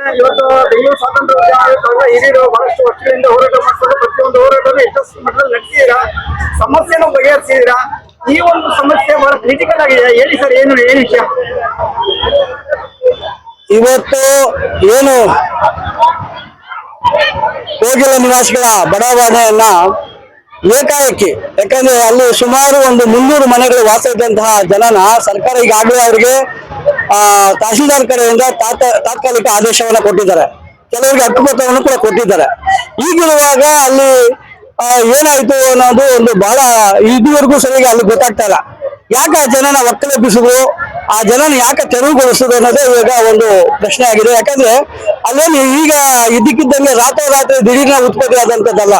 ಇವತ್ತು ಬೆಂಗಳೂರು ಸ್ವಾತಂತ್ರ್ಯ ಉದ್ಯಾನವನದ ಹಿರಿಯರು ಬಹಳಷ್ಟು ವರ್ಷಗಳಿಂದ ಹೋರಾಟ ಮಾಡಿಕೊಂಡು ಪ್ರತಿಯೊಂದು ಹೋರಾಟವನ್ನು ಯಶಸ್ವಿ ಮಟ್ಟದಲ್ಲಿ ನಡೆಸಿದ್ದೀರಾ, ಸಮಸ್ಯೆಯನ್ನು ಬಗೆಹರಿಸಿದ್ದೀರಾ. ಈ ಒಂದು ಸಮಸ್ಯೆ ಬಹಳ ಕ್ರಿಟಿಕಲ್ ಆಗಿದೆ. ಹೇಳಿ ಸರ್, ಏನು ವಿಷಯ? ಇವತ್ತು ಏನು ಕೋಗಿಲ ನಿವಾಸಿಗಳ ಬಡಾವಣೆಯನ್ನ ಏಕಾಏಕಿ, ಯಾಕಂದ್ರೆ ಅಲ್ಲಿ ಸುಮಾರು ಒಂದು 300 ಮನೆಗಳು ವಾಸ ಇದ್ದಂತಹ ಜನನ ಸರ್ಕಾರ ಈಗಾಗಲೇ ಅವರಿಗೆ ತಹಶೀಲ್ದಾರ್ ಕಡೆಯಿಂದ ತಾತ್ಕಾಲಿಕ ಆದೇಶವನ್ನ ಕೊಟ್ಟಿದ್ದಾರೆ. ಕೆಲವರಿಗೆ ಹಕ್ಕುಪತ್ರವನ್ನು ಕೂಡ ಕೊಟ್ಟಿದ್ದಾರೆ. ಈಗಿರುವಾಗ ಅಲ್ಲಿ ಏನಾಯ್ತು ಅನ್ನೋದು ಒಂದು ಬಹಳ ಇದುವರೆಗೂ ಸರಿಯಾಗಿ ಅಲ್ಲಿ ಗೊತ್ತಾಗ್ತಾ ಇಲ್ಲ. ಯಾಕೆ ಆ ಜನನ ಒಕ್ಕಲೆಬ್ಬಿಸುದು, ಆ ಜನನ ಯಾಕೆ ತೆರವುಗೊಳಿಸುದು ಅನ್ನೋದೇ ಇವಾಗ ಒಂದು ಪ್ರಶ್ನೆ ಆಗಿದೆ. ಯಾಕಂದ್ರೆ ಅಲ್ಲೇನು ಈಗ ಇದ್ದಕ್ಕಿದ್ದಂಗೆ ರಾತ್ರೋರಾತ್ರಿ ದಿಢೀರ್ನ ಉತ್ಪತ್ತಿ ಆದಂತದ್ದಲ್ಲ.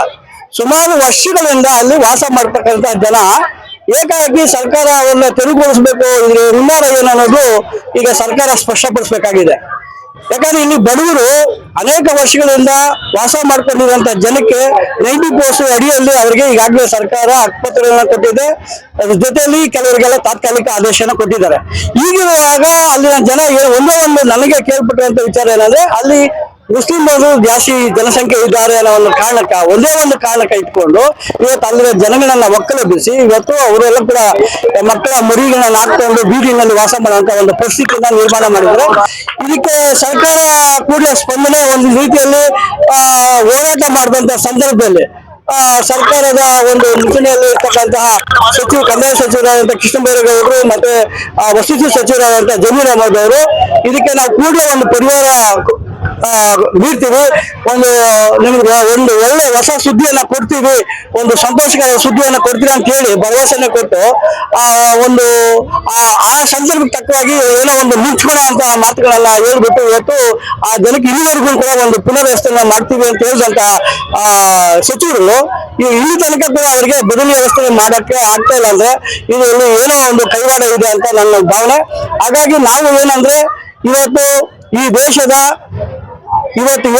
ಸುಮಾರು ವರ್ಷಗಳಿಂದ ಅಲ್ಲಿ ವಾಸ ಮಾಡ್ತಕ್ಕಂಥ ಜನ ಏಕಾಏಕಿ ಸರ್ಕಾರ ಅವನ್ನ ತೆರವುಗೊಳಿಸಬೇಕು, ಇದ್ರ ಹುನ್ನಾರ ಏನು ಅನ್ನೋದು ಈಗ ಸರ್ಕಾರ ಸ್ಪಷ್ಟಪಡಿಸಬೇಕಾಗಿದೆ. ಯಾಕಂದ್ರೆ ಇಲ್ಲಿ ಬಡವರು ಅನೇಕ ವರ್ಷಗಳಿಂದ ವಾಸ ಮಾಡ್ಕೊಂಡಿರುವಂತ ಜನಕ್ಕೆ 90 ಪೋಸ್ಟ್ ಅಡಿಯಲ್ಲಿ ಅವರಿಗೆ ಈಗಾಗಲೇ ಸರ್ಕಾರ ಹಕ್ಕುಪತ್ರಗಳನ್ನ ಕೊಟ್ಟಿದೆ. ಅದ್ರ ಜೊತೆಯಲ್ಲಿ ಕೆಲವರಿಗೆಲ್ಲ ತಾತ್ಕಾಲಿಕ ಆದೇಶನ ಕೊಟ್ಟಿದ್ದಾರೆ. ಈಗಿರುವಾಗ ಅಲ್ಲಿನ ಜನ ಒಂದೇ ಒಂದು ನನಗೆ ಕೇಳ್ಪಟ್ಟಿರುವಂತ ವಿಚಾರ ಏನಂದ್ರೆ, ಅಲ್ಲಿ ಮುಸ್ಲಿಮರು ಜಾಸ್ತಿ ಜನಸಂಖ್ಯೆ ಇದ್ದಾರೆ ಅನ್ನೋ ಒಂದೇ ಒಂದು ಕಾರಣಕ್ಕೆ ಇಟ್ಕೊಂಡು ಇವತ್ತು ಅಲ್ಲಿನ ಜನಗಳನ್ನ ಒಕ್ಕಲೆಬ್ಬಿಸಿ ಇವತ್ತು ಅವರೆಲ್ಲ ಕೂಡ ಮಕ್ಕಳ ಮರಿಗಳನ್ನ ಹಾಕೊಂಡು ಬೀದಿನಲ್ಲಿ ವಾಸ ಮಾಡುವಂತ ಒಂದು ಪರಿಸ್ಥಿತಿಯನ್ನ ನಿರ್ಮಾಣ ಮಾಡಿದ್ದಾರೆ. ಇದಕ್ಕೆ ಸರ್ಕಾರ ಕೂಡಲೇ ಸ್ಪಂದನೆ ಒಂದು ರೀತಿಯಲ್ಲಿ ಹೋರಾಟ ಮಾಡಿದಂತ ಸಂದರ್ಭದಲ್ಲಿ ಸರ್ಕಾರದ ಒಂದು ಮುಂಚೂಣಿಯಲ್ಲಿ ಇರ್ತಕ್ಕಂತಹ ಕಂದಾಯ ಸಚಿವರಾದಂತಹ ಕೃಷ್ಣ ಬೈರೇಗೌಡರು ಮತ್ತೆ ವಸತಿ ಸಚಿವರಾದಂತಹ ಜಮೀರ್ ಅಹಮದ್ ಅವರು ಇದಕ್ಕೆ ನಾವು ಕೂಡಲೇ ಒಂದು ಪರಿಹಾರ ಬೀರ್ತೀವಿ, ನಿಮ್ಗೆ ಒಂದು ಒಳ್ಳೆ ಹೊಸ ಸುದ್ದಿಯನ್ನ ಕೊಡ್ತೀವಿ, ಒಂದು ಸಂತೋಷಕರ ಸುದ್ದಿಯನ್ನ ಕೊಡ್ತೀವಿ ಅಂತ ಹೇಳಿ ಭರವಸೆನ ಕೊಟ್ಟು ಆ ಸಂದರ್ಭಕ್ಕೆ ತಕ್ಕವಾಗಿ ಏನೋ ಒಂದು ಮಿಂಚ್ಕೊಳ್ಳುವಂತ ಮಾತುಗಳೆಲ್ಲ ಹೇಳ್ಬಿಟ್ಟು ಇವತ್ತು ಆ ಜನಕ್ಕೆ ಇಲ್ಲಿವರೆಗೂ ಕೂಡ ಒಂದು ಪುನರ್ವ್ಯವಸ್ಥೆಯನ್ನ ಮಾಡ್ತೀವಿ ಅಂತ ಹೇಳಿದಂತ ಸಚಿವರು ಇಲ್ಲಿ ತನಕ ಕೂಡ ಅವರಿಗೆ ಬದಲಿ ವ್ಯವಸ್ಥೆ ಮಾಡಕ್ಕೆ ಆಗ್ತಾ ಇಲ್ಲ. ಅಂದ್ರೆ ಇದು ಏನೋ ಒಂದು ಕೈವಾಡ ಇದೆ ಅಂತ ನನ್ನ ಭಾವನೆ. ಹಾಗಾಗಿ ನಾವು ಏನಂದ್ರೆ ಈ ದೇಶದ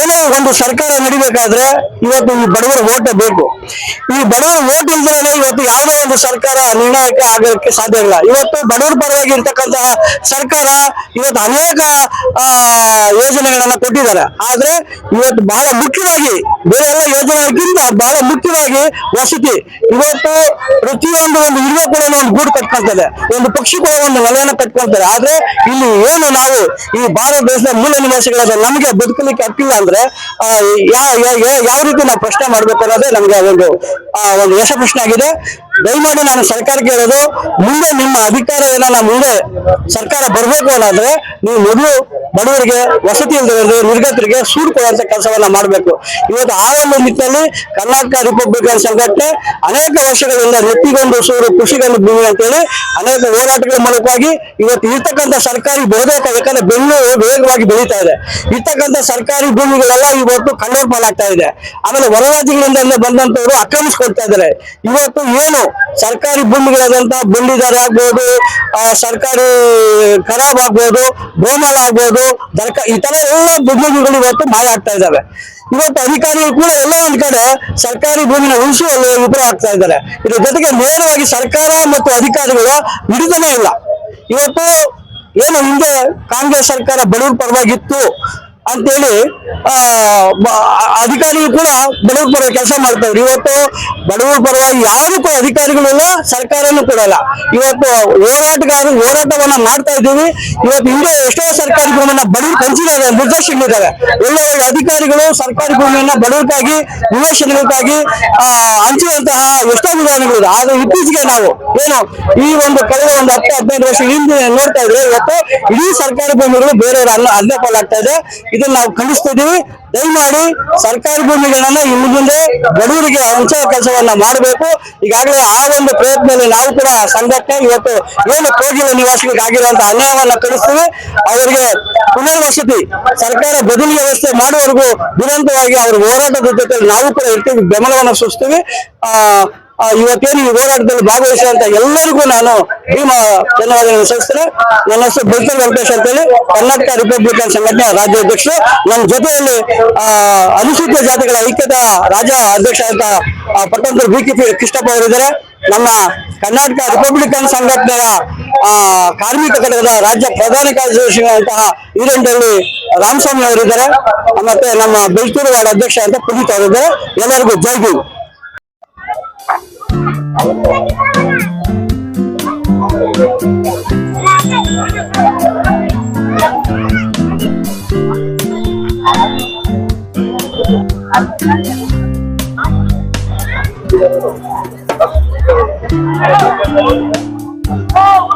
ಏನೋ ಒಂದು ಸರ್ಕಾರ ನಡಿಬೇಕಾದ್ರೆ ಇವತ್ತು ಈ ಬಡವರ ಓಟ್ ಬೇಕು. ಈ ಬಡವರ ಓಟ್ ಇಲ್ದ್ರೆ ಇವತ್ತು ಯಾವುದೋ ಒಂದು ಸರ್ಕಾರ ನಿರ್ಣಾಯಕ ಆಗೋಕ್ಕೆ ಸಾಧ್ಯ ಇಲ್ಲ. ಇವತ್ತು ಬಡವರ ಪರವಾಗಿ ಇರ್ತಕ್ಕಂತಹ ಸರ್ಕಾರ ಇವತ್ತು ಅನೇಕ ಯೋಜನೆಗಳನ್ನ ಕೊಟ್ಟಿದ್ದಾರೆ. ಆದ್ರೆ ಇವತ್ತು ಬಹಳ ಮುಖ್ಯವಾಗಿ ಬೇರೆ ಎಲ್ಲ ಯೋಜನೆಗಳಿಗಿಂತ ಬಹಳ ಮುಖ್ಯವಾಗಿ ವಸತಿ. ಇವತ್ತು ಪ್ರತಿಯೊಂದು ಒಂದು ಇರುವ ಕೂಡ ಒಂದು ಗೂಡು ಕಟ್ಕೊಳ್ತದೆ, ಒಂದು ಪಕ್ಷಿ ಕೂಡ ಒಂದು ನೆಲೆಯನ್ನು ಕಟ್ಕೊಳ್ತಾರೆ. ಆದ್ರೆ ಇಲ್ಲಿ ಏನು ನಾವು ಈ ಭಾರತ ದೇಶದ ಮೂಲ ನಿವಾಸಿಗಳಾದ ನಮಗೆ ಬದುಕಲಿಕ್ಕೆ ಹಕ್ಕಿಲ್ಲ ಅಂದ್ರೆ ಯಾವ ರೀತಿ ನಾವು ಪ್ರಶ್ನೆ ಮಾಡ್ಬೇಕು ಅನ್ನೋದೇ ನಮ್ಗೆ ಒಂದು ಯಶ ಪ್ರಶ್ನೆ ಆಗಿದೆ. ದಯಮಾಡಿ ನಾನು ಸರ್ಕಾರಕ್ಕೆ ಇರೋದು, ಮುಂದೆ ನಿಮ್ಮ ಅಧಿಕಾರ ಏನನ್ನ ಮುಂದೆ ಸರ್ಕಾರ ಬರ್ಬೇಕು ಅನ್ನೋದ್ರೆ ನೀವು ಮೊದಲು ಬಡವರಿಗೆ, ವಸತಿ ಇಲ್ಲದವರಿಗೆ, ನಿರ್ಗತರಿಗೆ ಸೂರು ಕೊಡುವಂತ ಕೆಲಸವನ್ನ ಮಾಡಬೇಕು. ಇವತ್ತು ಆ ಒಂದು ನಿಟ್ಟಿನಲ್ಲಿ ಕರ್ನಾಟಕ ರಿಪಬ್ಲಿಕನ್ ಸಂಘಟನೆ ಅನೇಕ ವರ್ಷಗಳಿಂದ ನೆತ್ತಿಗೊಂದು ಸೂರು ಕೃಷಿಗೊಂದು ಭೂಮಿ ಅಂತೇಳಿ ಅನೇಕ ಹೋರಾಟಗಳ ಮೂಲಕವಾಗಿ ಇವತ್ತು ಇರ್ತಕ್ಕಂಥ ಸರ್ಕಾರಿ ಬಹುತೇಕ, ಯಾಕಂದ್ರೆ ಬೆಂಗಳೂರು ವೇಗವಾಗಿ ಬೆಳೀತಾ ಇದೆ, ಇರ್ತಕ್ಕಂಥ ಸರ್ಕಾರಿ ಭೂಮಿಗಳೆಲ್ಲ ಇವತ್ತು ಕಣ್ಣೂರು ಪಾಲಾಗ್ತಾ ಇದೆ. ಆಮೇಲೆ ಹೊರ ರಾಜ್ಯಗಳಿಂದ ಬಂದಂತವರು ಆಕ್ರಮಿಸ್ಕೊಳ್ತಾ ಇದ್ದಾರೆ. ಇವತ್ತು ಏನು ಸರ್ಕಾರಿ ಭೂಮಿಗಳಾದಂತ ಬಂಡಿದಾರ ಆಗ್ಬೋದು, ಸರ್ಕಾರಿ ಖರಾಬ್ ಆಗ್ಬೋದು, ಗೋಮಾಳ ಆಗ್ಬೋದು, ಈ ತರ ಎಲ್ಲ ಭೂಮಿಗಳು ಇವತ್ತು ಮಾಯ ಆಗ್ತಾ ಇದ್ದಾವೆ. ಇವತ್ತು ಅಧಿಕಾರಿಗಳು ಕೂಡ ಎಲ್ಲ ಒಂದ್ ಕಡೆ ಸರ್ಕಾರಿ ಭೂಮಿನ ಉಳಿಸುವಲ್ಲಿ ವಿಫಲ ಆಗ್ತಾ ಇದ್ದಾರೆ. ಇದ್ರ ಜೊತೆಗೆ ನೇರವಾಗಿ ಸರ್ಕಾರ ಮತ್ತು ಅಧಿಕಾರಿಗಳು ಹಿಡಿತನೇ ಇಲ್ಲ. ಇವತ್ತು ಏನು ಹಿಂದೆ ಕಾಂಗ್ರೆಸ್ ಸರ್ಕಾರ ಬಡವರ ಪರವಾಗಿತ್ತು ಅಂತೇಳಿ ಅಧಿಕಾರಿಗಳು ಕೂಡ ಬಡವರ ಪರವಾಗಿ ಕೆಲಸ ಮಾಡ್ತಾ ಇದ್ರು. ಇವತ್ತು ಬಡವರ ಪರವಾಗಿ ಯಾರು ಕೂಡ ಅಧಿಕಾರಿಗಳೆಲ್ಲ, ಸರ್ಕಾರನೂ ಕೊಡಲ್ಲ. ಇವತ್ತು ಹೋರಾಟವನ್ನ ಮಾಡ್ತಾ ಇದ್ದೀವಿ. ಇವತ್ತು ಹಿಂದೆ ಎಷ್ಟೋ ಸರ್ಕಾರಿ ಭೂಮಿಯನ್ನ ಬಡವರು ಹಂಚಿದ್ದಾರೆ, ನಿರ್ದೇಶಕರಿದ್ದಾರೆ. ಒಳ್ಳೆ ಅಧಿಕಾರಿಗಳು ಸರ್ಕಾರಿ ಭೂಮಿಯನ್ನ ಬಡವರಿಗಾಗಿ, ನಿವೇಶನಗಳಿಗಾಗಿ ಹಂಚುವಂತಹ ಎಷ್ಟೋ ವಿಧಾನಗಳಿದೆ. ಆದ್ರೆ ಇತ್ತೀಚೆಗೆ ನಾವು ಏನು ಈ ಒಂದು ಕಳೆದ ಒಂದು 10-15 ವರ್ಷ ಹಿಂದೆ ನೋಡ್ತಾ ಇದ್ರೆ ಇವತ್ತು ಇಡೀ ಸರ್ಕಾರಿ ಭೂಮಿಗಳು ಬೇರೆಯವರ ಅಲ್ಲೇ ಪಾಲಾಗ್ತಾ ಇದೆ. ಇದನ್ನ ನಾವು ಖಂಡಿಸ್ತಿದ್ದೀವಿ. ದಯಮಾಡಿ ಸರ್ಕಾರಿ ಭೂಮಿಗಳನ್ನ ಇನ್ನು ಮುಂದೆ ಬಡವರಿಗೆ ಹಂಚುವ ಕೆಲಸವನ್ನ ಮಾಡಬೇಕು. ಈಗಾಗಲೇ ಆ ಒಂದು ಪ್ರಯತ್ನದಲ್ಲಿ ನಾವು ಕೂಡ ಸಂಘಟನೆ ಇವತ್ತು ಏನು ಕೋಗಿಲ ನಿವಾಸಿಗಳಿಗೆ ಆಗಿರುವಂತಹ ಅನ್ಯಾಯವನ್ನ ತಿಳಿಸ್ತೀವಿ. ಅವರಿಗೆ ಪುನರ್ವಸತಿ ಸರ್ಕಾರ ಬದಲಿ ವ್ಯವಸ್ಥೆ ಮಾಡುವವರೆಗೂ ದುರಂತವಾಗಿ ಅವ್ರ ಹೋರಾಟದ ಜೊತೆ ನಾವು ಕೂಡ ಇರ್ತೀವಿ, ಬೆಂಬಲವನ್ನು ಸೂಚಿಸ್ತೀವಿ. ಇವತ್ತೇನು ಈ ಹೋರಾಟದಲ್ಲಿ ಭಾಗವಹಿಸುವಂತ ಎಲ್ಲರಿಗೂ ನಾನು ಧನ್ಯವಾದಗಳನ್ನು ಸಲ್ಲಿಸ್ತೇನೆ. ನನ್ನ ಹೆಸರು ಬೆಳ್ತಲ್ ವೆಂಕಟೇಶ್ ಅಂತೇಳಿ, ಕರ್ನಾಟಕ ರಿಪಬ್ಲಿಕನ್ ಸಂಘಟನೆ ರಾಜ್ಯಾಧ್ಯಕ್ಷರು. ನನ್ನ ಜೊತೆಯಲ್ಲಿ ಅನುಸೂಚಿತ ಜಾತಿಗಳ ಐಕ್ಯತಾ ರಾಜ್ಯ ಅಧ್ಯಕ್ಷ ಅಂತ ಪಟ್ಟಣದ BKP ಕೃಷ್ಣಪ್ಪ ಅವರಿದ್ದಾರೆ. ನಮ್ಮ ಕರ್ನಾಟಕ ರಿಪಬ್ಲಿಕನ್ ಸಂಘಟನೆಯ ಕಾರ್ಮಿಕ ಘಟಕದ ರಾಜ್ಯ ಪ್ರಧಾನ ಕಾರ್ಯದರ್ಶಿಗಳಂತಹ ಹಿರೇಂಡಳ್ಳಿ ರಾಮಸ್ವಾಮಿ ಅವರಿದ್ದಾರೆ, ಮತ್ತೆ ನಮ್ಮ ಬೆಳ್ತೂರು ವಾರ್ಡ್ ಅಧ್ಯಕ್ಷ ಅಂತ ಪುನೀತ್ ಅವರಿದ್ದಾರೆ. ಎಲ್ಲರಿಗೂ ಜೈ ಭೀಮ್. Oh,